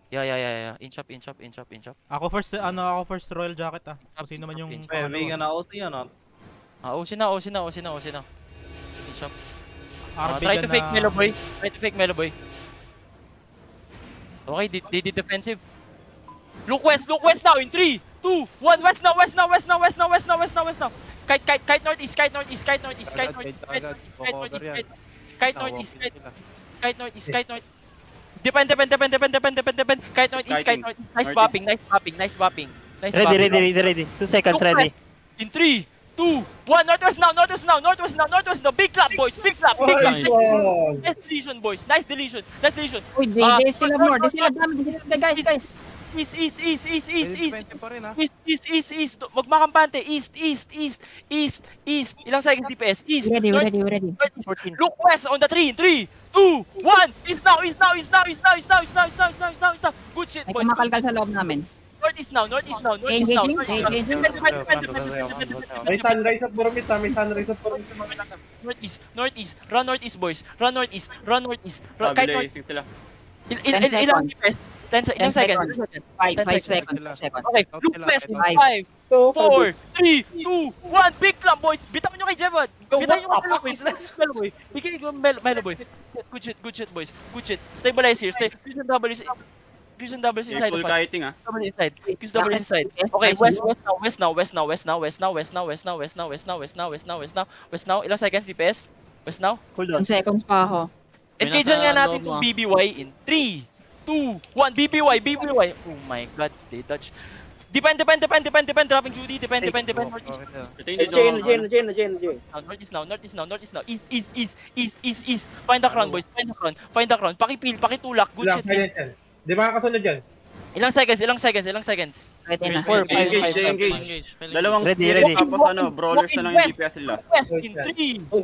Yeah. Inch up. Ako first royal jacket Kung sino man yung pangalawa. Vegan na OC yan OC na. Inch up. RB Try to dyan fake na- Melo boy. Okay, they did defensive. Look west now in 3, 2, 1. West now. Kite northeast. Depend. Kite northeast. Nice bopping. Ready. 2 seconds ready. In 3, 2, 1. Northwest now. Big clap, boys. Nice deletion, boys. Nice deletion. Uy, di sila more. Di sila dami. Di sila guys. East. pa rin East. Magmakampante. East. Ilang seconds DPS? East. Ready. Look west on the 3, 3, 2, 1. East now. Good shit, May boys. kumakalkal sa loob namin. Northeast now. Engaging. May sunrise at Boromit Northeast. Run northeast, boys. Run northeast. Kite north. Stabilizing sila. Ilang DPS? 10 seconds. 5 seconds. Okay, look west in 5, 4, 3, 2, 1. Big clump, boys. Bitawan nyo kay Jevad. Bitawan nyo kay Melo boy. Bigay ko Melo boy. Good shit, boys. Good shit. Stabilize here. Use and doubles inside the Full fight. kiting Use double inside. Okay, west now. Ilang seconds DPS? West now. Hold on. 10 seconds pa ako. Engage nga natin yung BBY in 3, 2, 1. BBY. Oh my god, they touch. Depend. Dropping Judy. Depend. Northeast. Northeast now. East. Find the crown, boys. Find the crown. Pakitulak. Good shit. Di ba kasunod dyan? Ilang seconds? Ready na. 4, 5, Engage. Dalawang Ready. tapos brawlers na lang yung DPS sila. West in 3, 2.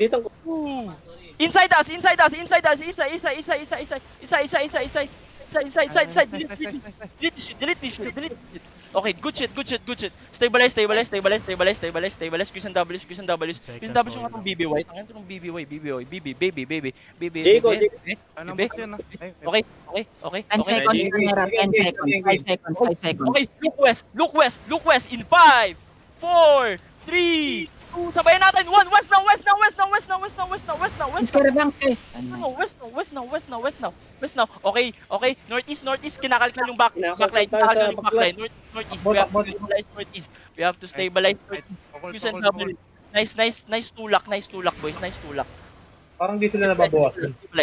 Inside us. Inside. Delete this shit. Okay, good shit. Stabilize. Use and W's yung atong BBY. Tangan to ng BBY. Baby. Okay. 10 seconds na nira. 10 seconds. 5 seconds. Okay, look west in 5, 4, 3, 2. Sabayan natin. 1. West now. Let's go rebanks, guys. No, west now. Okay. Northeast. Kinakalkal yung backline. Northeast. We have to stabilize. Use and double. Nice tulak, boys. Nice tulak. Parang di sila nababawas.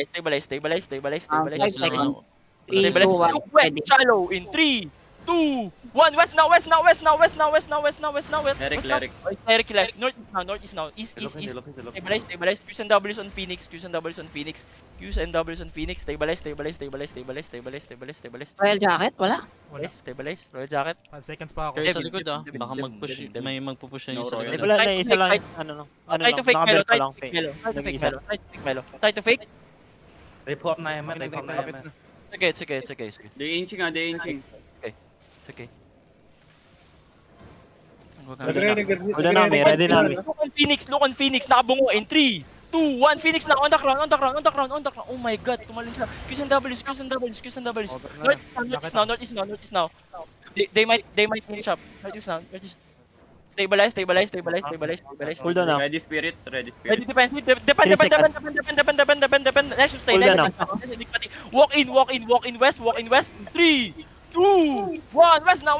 Stabilize. 5 seconds. 3, 2, Stabilize. 1. Look west, Ready. shallow in 3, 2, 1. West now. Cleric. Northeast now. East. Stabilize. Q's and W's on Phoenix. Stabilize. Royal jacket? Wala. Stabilize. Royal jacket. 5 seconds pa ako. Kayo sa likod baka may magpupush na yung sa likod. Wala na, isa lang. Try to fake Melo. Try to fake. Report na yaman. Sige. They inching. Sige. Hold on, ready na. Look on Phoenix. Nakabungo in 3, 2, 1. Phoenix na on the ground. Oh my god, tumalon siya. Q's and W's. Northeast now. They might finish up. Northeast now. Stabilize. Hold on now. Ready spirit. Depend. Let's just stay. Walk in west. 3, 2, 1. West now.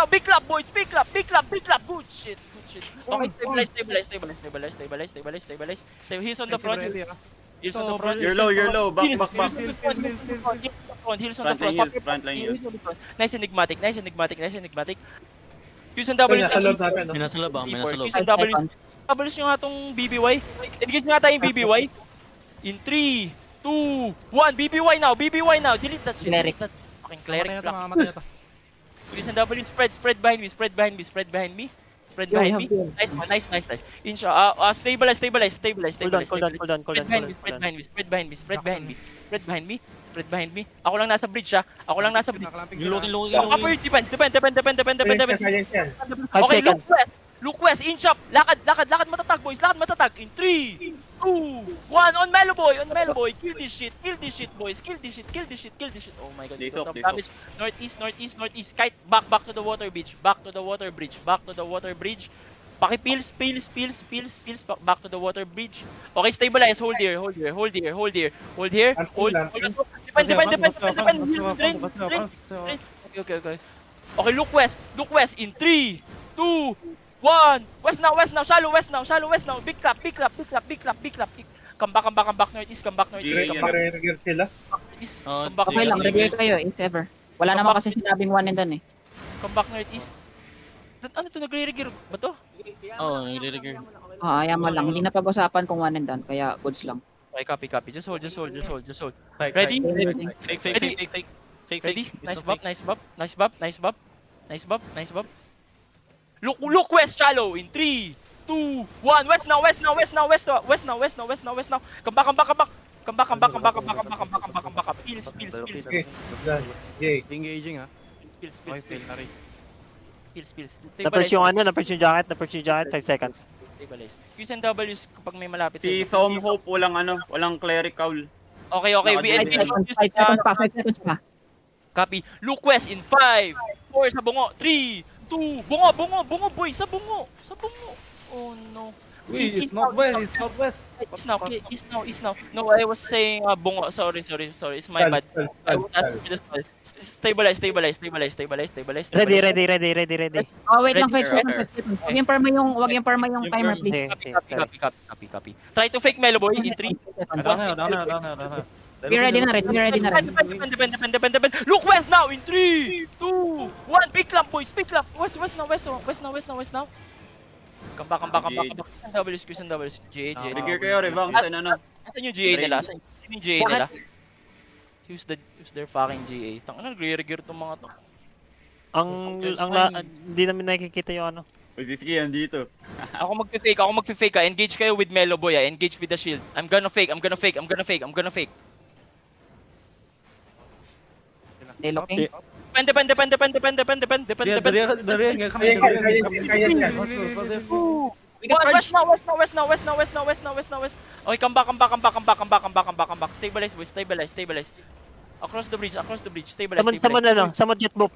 Big clap, boys. Big clap. Good shit. Okay, stabilize. He's on the front. You're low. Back. Heels on the front. Front line heals. Nice enigmatic. Q's and W's. Nasa loob natin. May nasa loob. Q's and W's yung atong BBY. Engage nga tayo yung BBY. In 3, 2, 1. BBY now. Delete that shit. Cleric. Fucking cleric. Mamatay na to. Q's and W's. Spread behind me. Nice. Insha. Stabilize. Hold on. Spread behind me. Ako lang nasa bridge. Looking. Upper defense. Depend. Silence yan. 5 Okay, seconds. look west. Inch up. Lakad matatag, boys. In 3, 2, 1, on Meloboy, kill this shit, boys, kill this shit. Oh my god, They lot soak, of they damage. Northeast, kite, back to the water bridge. Paki-pills, back to the water bridge. Okay, stabilize, hold here. Defend, drain. Okay. Okay, look west, in 3, 2, 1. West now, shallow west now. Big clap. Come back northeast, Nagre-regear sila. northeast. Oh, Come back Okay lang, northeast. regear kayo if ever. Wala naman kasi sinabing one and done eh. Come back northeast. Ano to, nagre-regear ba to? Oo, nilirigger. Ayaw mo lang. Hindi na pag-usapan kung one and done. Kaya goods lang. Okay, copy. Just hold. Ready? Fake. Ready? Nice bop. Look west, shallow. In 3, 2, 1. West now. Come back. Pills. Okay. Done. Jay. Engaging ha. Pills. Na-perch yung jacket, 5 seconds. Stabilize. Qs and Ws kapag may malapit Si Som Hope, walang clerical. Okay. We Naka- engage on 5 seconds pa. Copy. Look west in 5, 4 sa bungo. 3, 2, bungo, boy. Sa bungo. Oh no. It's northwest. East now. No, I was saying bungo. Sorry. It's my bad. I was asking for the spell. Stabilize. Ready. Oh, wait lang, 5 Ready, seconds. Wag yung perma yung timer, please. Copy. Try to fake Meloboy in 3. Down. Be ready na rin. Depend. Look west now in 3, 2, 1. Big clamp, boys. West now. Come back. Qs and Ws. GA. Regear kayo, Revang. Asan yung GA nila? Use their fucking GA. Tangina, nagre-regear tong mga to. Hindi namin nakikita yung ano. Sige, andito. Ako magfe-fake ka. Engage kayo with Meloboy. Engage with the shield. I'm gonna fake. They looking. Depend. We got purge. West now. Okay, come back. Stabilize. Across the bridge. Stabilize. Samot jet boop.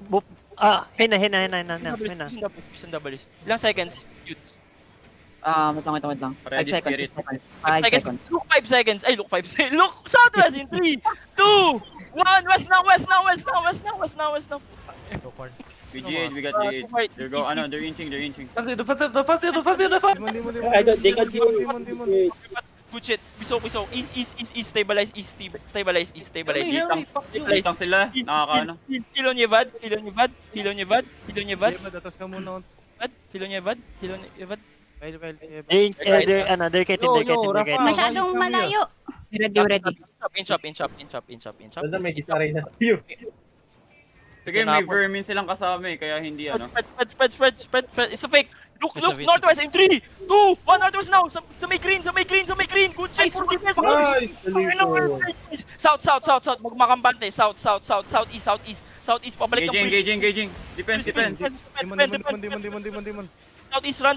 Hina. Qs and Ws. Ilang seconds? Wait lang. 5 Ready, seconds. spirit. 5 seconds. Look 5 seconds. Ay, look 5 seconds. Look southwest in 3, 2, 1. West now. We G8, we got G8. They're inching. Defensive. Good shit. Biso. East. Stabilize. Itang sila, nakakaano. Heal on Yevad. Datos ka muna. Heal on Yevad. They're kiting. Masyadong malayo. Ready. Inch up. Doon may gitara na. Phew. Sige, may vermin silang kasama kaya hindi ano. Spread. It's a fake. Look, northwest in 3, 2, 1. Northwest now. Sa may green. Good shit. For defense. Ay, South. Magmakambante. Southeast. Pabalik ng Engaging. Defense. Demon.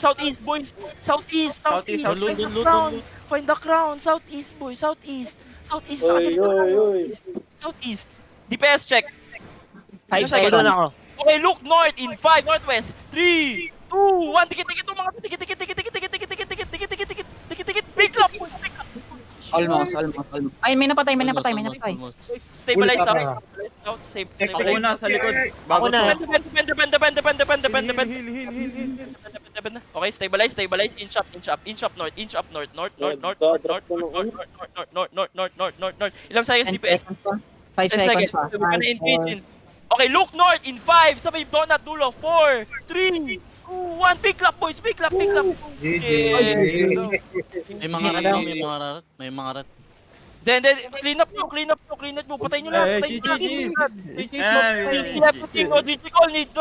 Southeast, boys. Southeast. Find the crown. Southeast, boys. Southeast. DPS check. 5 seconds. Okay, look north in 5, northwest. 3, 2, 1. Tikit mga tikit. Big club. Almost. Ay, may napatay. Stabilize Full out. Stabilize. Hakuna sa likod. Bago to. Depend. Okay, stabilize. Inch up north. Ilang seconds 10 DPS? seconds pa. 5 10 seconds seconds. pa. We're gonna engage in. Okay, look north in 5. Sa may donut dulo. 4, 3, 2, 1. Big clap, boys. Big clap. May mga rat. Then, clean up mo. Patayin nyo lang. No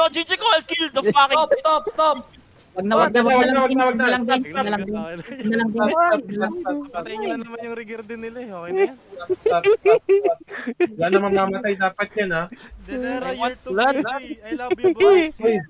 GG call. Kill the fucking. Stop. Wag na lang din. Patayin nyo na naman yung rigger din nila Okay na yan. Wala na mamamatay dapat yan ha. Denera, you're too pretty. I love you, boy.